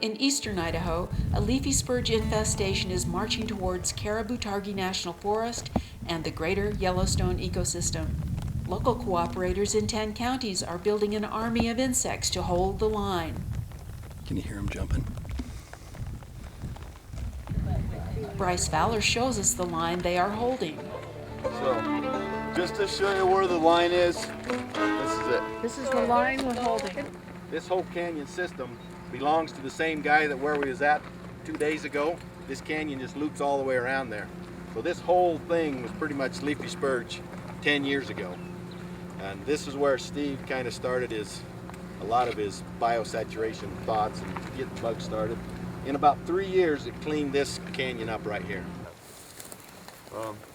In eastern Idaho, a leafy spurge infestation is marching towards Caribou-Targhee National Forest and the greater Yellowstone ecosystem. Local cooperators in 10 counties are building an army of insects to hold the line. Can you hear them jumping? Bryce Fowler shows us the line they are holding. So, just to show you where the line is, this is it. This is the line we're holding. This whole canyon system belongs to the same guy that where we was at 2 days ago. This canyon just loops all the way around there. So this whole thing was pretty much leafy spurge 10 years ago. And this is where Steve kind of started a lot of his biosaturation thoughts and get the bug started. In about 3 years, it cleaned this canyon up right here.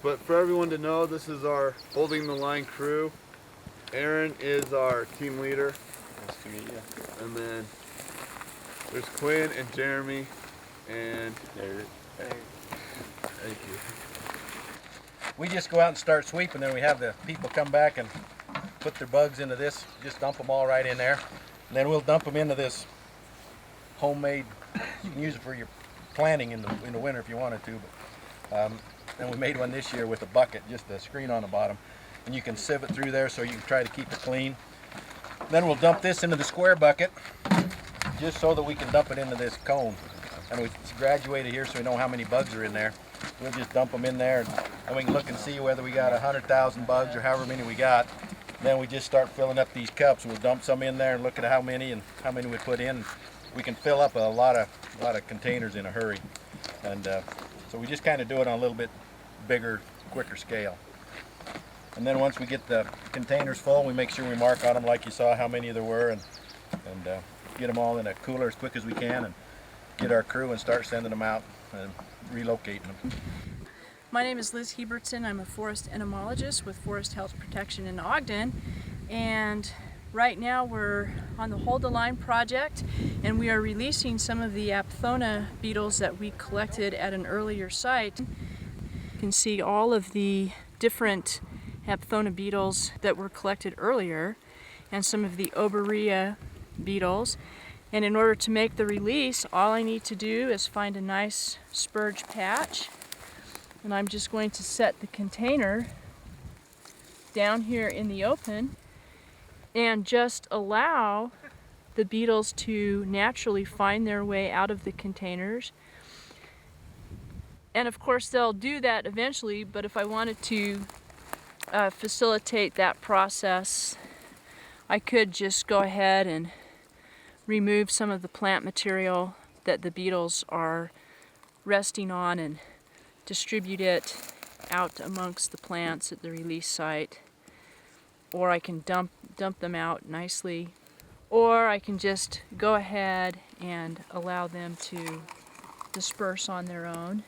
But for everyone to know, this is our holding the line crew. Aaron is our team leader. Nice to meet you. And then there's Quinn and Jeremy and thank you. We just go out and start sweeping, then we have the people come back and put their bugs into this, just dump them all right in there. And then we'll dump them into this homemade, you can use it for your planting in the winter if you wanted to. But, and we made one this year with a bucket, just a screen on the bottom. And you can sieve it through there so you can try to keep it clean. Then we'll dump this into the square bucket, just so that we can dump it into this cone. And we graduated here so we know how many bugs are in there. We'll just dump them in there and we can look and see whether we got 100,000 bugs or however many we got. Then we just start filling up these cups. We'll dump some in there and look at how many we put in. We can fill up a lot of containers in a hurry. And so we just kind of do it on a little bit bigger, quicker scale. And then once we get the containers full, we make sure we mark on them like you saw how many there were and get them all in a cooler as quick as we can and get our crew and start sending them out and relocating them. My name is Liz Hebertson. I'm a forest entomologist with Forest Health Protection in Ogden, and right now we're on the Hold the Line project, and we are releasing some of the Aphthona beetles that we collected at an earlier site. You can see all of the different Aphthona beetles that were collected earlier and some of the Oberea beetles. And in order to make the release, all I need to do is find a nice spurge patch, and I'm just going to set the container down here in the open and just allow the beetles to naturally find their way out of the containers. And of course they'll do that eventually, but if I wanted to facilitate that process, I could just go ahead and remove some of the plant material that the beetles are resting on and distribute it out amongst the plants at the release site. Or I can dump them out nicely, or I can just go ahead and allow them to disperse on their own,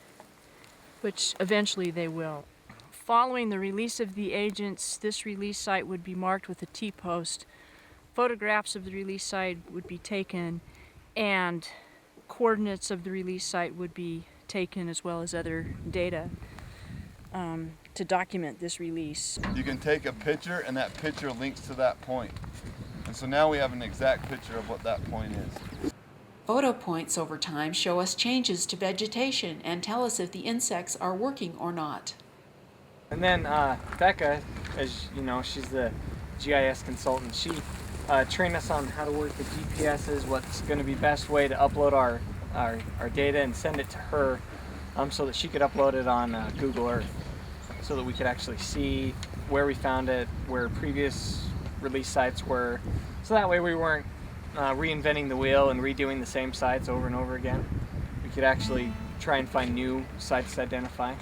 which eventually they will. Following the release of the agents, this release site would be marked with a T-post. Photographs of the release site would be taken, and coordinates of the release site would be taken, as well as other data to document this release. You can take a picture and that picture links to that point. And so now we have an exact picture of what that point is. Photo points over time show us changes to vegetation and tell us if the insects are working or not. And then Becca, as you know, she's the GIS consultant. She trained us on how to work the GPSs, what's going to be best way to upload our data and send it to her, so that she could upload it on Google Earth, so that we could actually see where we found it, where previous release sites were, so that way we weren't reinventing the wheel and redoing the same sites over and over again. We could actually try and find new sites to identify.